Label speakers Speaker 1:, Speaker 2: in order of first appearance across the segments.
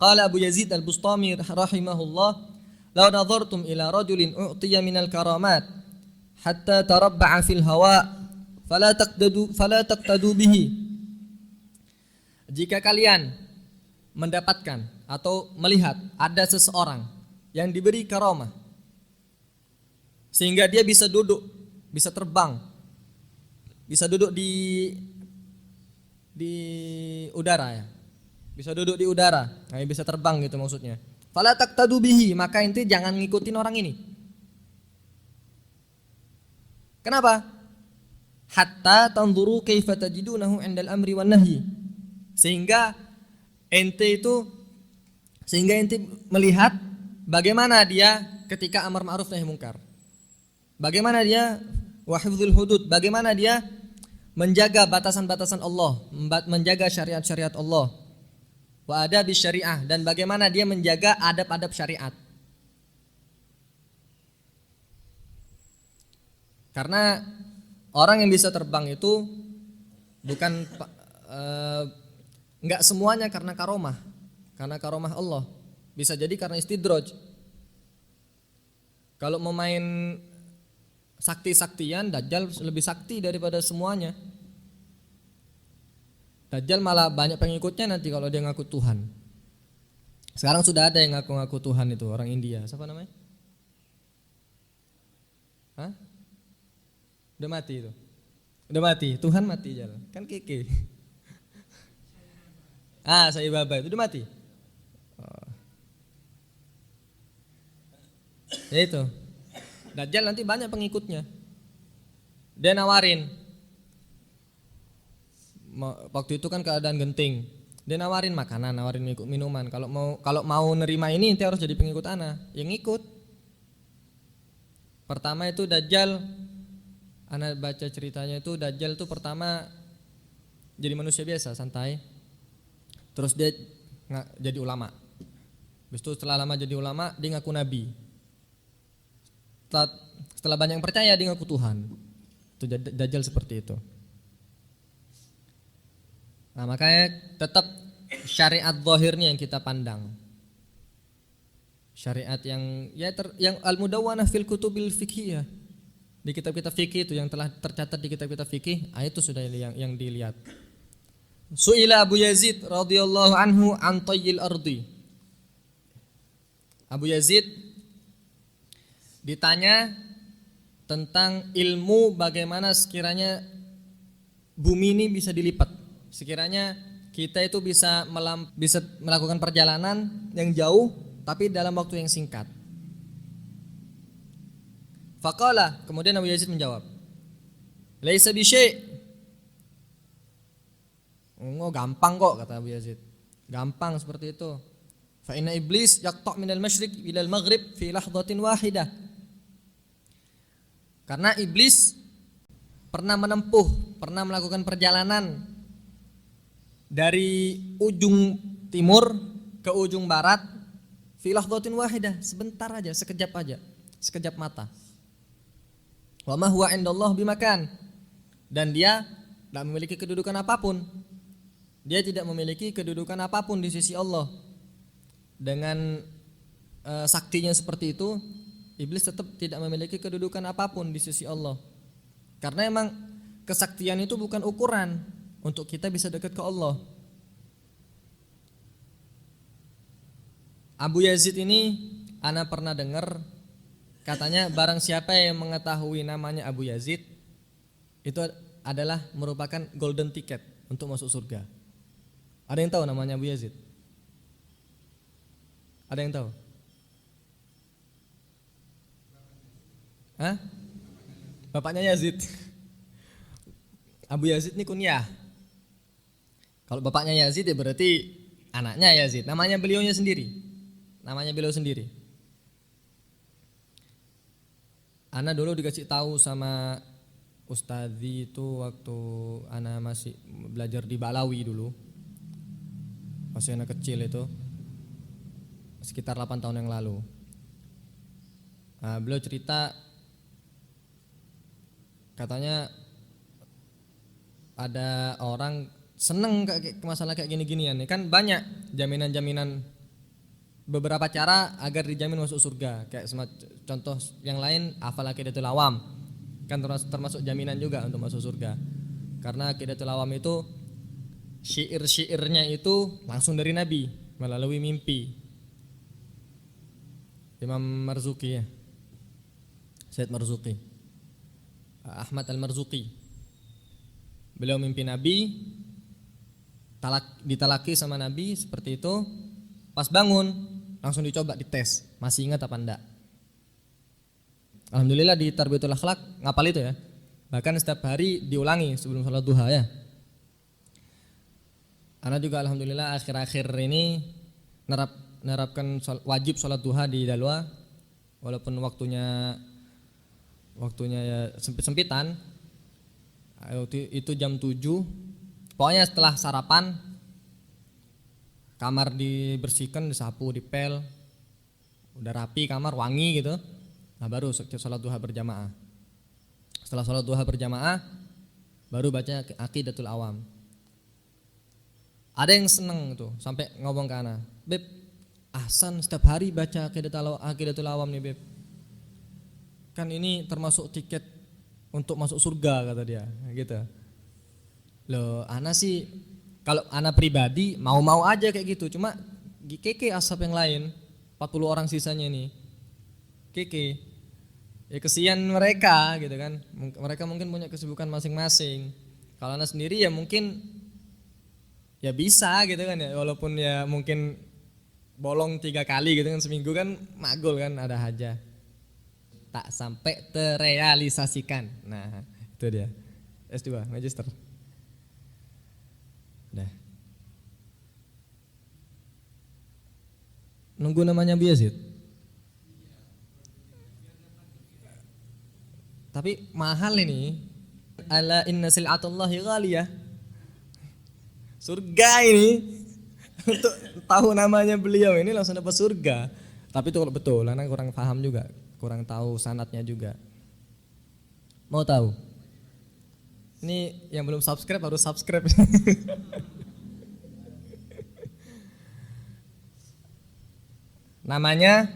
Speaker 1: Qala Abu Yazid Al-Bustami rahimahullah, "Law nadhartum ila rajulin u'tiya minal karamat hatta tarabba'a fil hawa fala taqtadu bihi." Jika kalian mendapatkan atau melihat ada seseorang yang diberi karamah sehingga dia bisa duduk, bisa terbang, bisa duduk di udara ya. Bisa duduk di udara, nah, bisa terbang gitu maksudnya. Fala taqtadu bihi, maka inti jangan ngikutin orang ini. Kenapa? Hatta tanzuru kaifa tajidunahu 'indal amri wan nahyi. Sehingga ente melihat bagaimana dia ketika amar ma'ruf nahi munkar. Bagaimana dia wa hifdzul hudud, bagaimana dia menjaga batasan-batasan Allah, menjaga syariat-syariat Allah. Wa adabis syariah, dan bagaimana dia menjaga adab-adab syariat. Karena orang yang bisa terbang itu bukan enggak semuanya karena karomah Allah. Bisa jadi karena istidraj. Kalau mau main sakti-saktian, Dajjal lebih sakti daripada semuanya. Dajjal malah banyak pengikutnya nanti kalau dia ngaku Tuhan. Sekarang sudah ada yang ngaku-ngaku Tuhan itu, orang India. Siapa namanya? Hah? Udah mati itu. Udah mati, Tuhan mati jalan. Kan keke. Sai Baba itu udah mati. Oh. Ya itu. Dajjal nanti banyak pengikutnya. Dia nawarin. Waktu itu kan keadaan genting. Dia nawarin makanan, nawarin minuman. Kalau mau nerima ini, ente harus jadi pengikut ana. Yang ngikut. Pertama itu Dajjal, ana baca ceritanya itu Dajjal itu pertama jadi manusia biasa, santai. Terus dia jadi ulama. Habis itu setelah lama jadi ulama, dia ngaku nabi. Setelah banyak yang percaya, dia ngaku Tuhan. Itu Dajjal seperti itu. Nah, makanya tetap syariat zahirnya yang kita pandang. Syariat yang al-mudawwanah fil kutubil fiqhiyah. Di kitab-kitab fikih itu yang telah tercatat di kitab-kitab fikih, itu sudah yang dilihat. Su'ila Abu Yazid radhiyallahu anhu an tayyil ardi. Abu Yazid ditanya tentang ilmu bagaimana sekiranya bumi ini bisa dilipat. Sekiranya kita itu bisa melakukan perjalanan yang jauh tapi dalam waktu yang singkat. Faqala, kemudian Abu Yazid menjawab, laisa bi syai'. Gampang kok, kata Abu Yazid. Gampang seperti itu. Fa inna iblis yaqta' minal masyriq ilal maghrib fi lahdhatin wahidah. Karena iblis pernah melakukan perjalanan dari ujung timur ke ujung barat fi lahdhatin wahidah, sebentar aja, sekejap mata. Wa ma huwa indallah bimakan, dan dia tidak memiliki kedudukan apapun. Dia tidak memiliki kedudukan apapun di sisi Allah. Dengan saktinya seperti itu, iblis tetap tidak memiliki kedudukan apapun di sisi Allah. Karena emang kesaktian itu bukan ukuran untuk kita bisa dekat ke Allah. Abu Yazid ini ana pernah dengar katanya barang siapa yang mengetahui namanya Abu Yazid itu adalah merupakan golden ticket untuk masuk surga. Ada yang tahu namanya Abu Yazid? Ada yang tahu? Hah? Bapaknya Yazid. Abu Yazid ini kunyah. Kalau bapaknya Yazid ya berarti anaknya Yazid. Namanya beliau sendiri. Ana dulu dikasih tahu sama Ustadzi itu waktu ana masih belajar di Balawi dulu. Masih anak kecil itu. Sekitar 8 tahun yang lalu. Nah, beliau cerita katanya ada orang seneng masalah kayak gini-ginian nih, kan banyak jaminan-jaminan beberapa cara agar dijamin masuk surga. Kayak contoh yang lain, hafal aqidatul awam. Kan termasuk jaminan juga untuk masuk surga. Karena aqidatul awam itu syair-syairnya itu langsung dari Nabi melalui mimpi. Imam Marzuki ya. Said Marzuki. Ahmad Al-Marzuki. Beliau mimpi Nabi, ditalaki sama Nabi seperti itu. Pas bangun langsung dicoba dites, masih ingat apa enggak. Alhamdulillah di Tarbiyatul Akhlak ngapal itu ya. Bahkan setiap hari diulangi sebelum sholat duha ya. Ana juga alhamdulillah akhir-akhir ini nerapkan wajib sholat duha di Dalwa, walaupun waktunya ya sempit-sempitan. Itu jam 7. Pokoknya setelah sarapan kamar dibersihkan, disapu, dipel, udah rapi kamar, wangi gitu. Nah baru sholat duha berjamaah. Setelah sholat duha berjamaah baru baca aqidatul awam. Ada yang seneng tuh sampai ngomong ke ana, "Beb, Ahsan setiap hari baca aqidatul awam nih, Beb. Kan ini termasuk tiket untuk masuk surga," kata dia, gitu. Loh, ana sih kalau ana pribadi mau aja kayak gitu, cuma keke asap yang lain 40 orang sisanya nih. Keke. Ya kesian mereka gitu kan. Mereka mungkin punya kesibukan masing-masing. Kalau ana sendiri ya mungkin ya bisa gitu kan ya, walaupun ya mungkin bolong 3 kali gitu kan seminggu kan magul kan, ada aja. Tak sampai terrealisasikan. Nah, itu dia. S2, magister. Udah. Nunggu namanya Bu Yazid. Tapi mahal ini. Ala inna sil'atullahi ghaliyah. Surga ini. Untuk tahu namanya beliau ini langsung dapat surga. Tapi itu betul, karena kurang paham juga, kurang tahu sanadnya juga. Mau tahu? Ini yang belum subscribe harus subscribe. Namanya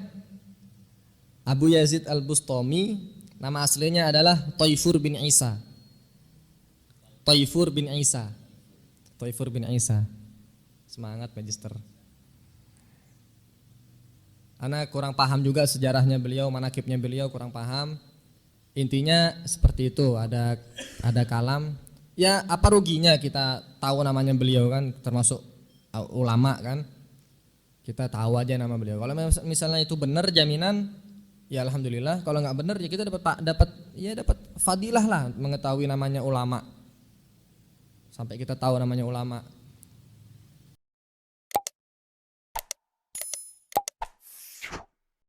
Speaker 1: Abu Yazid Al-Bustami, nama aslinya adalah Taifur bin Isa. Taifur bin Isa. Taifur bin Isa. Semangat magister. Ana kurang paham juga sejarahnya beliau, manakibnya beliau kurang paham. Intinya seperti itu, ada kalam. Ya apa ruginya kita tahu namanya beliau kan, termasuk ulama kan. Kita tahu aja nama beliau. Kalau misalnya itu benar jaminan, ya alhamdulillah. Kalau nggak benar ya kita dapat fadilah lah mengetahui namanya ulama. Sampai kita tahu namanya ulama.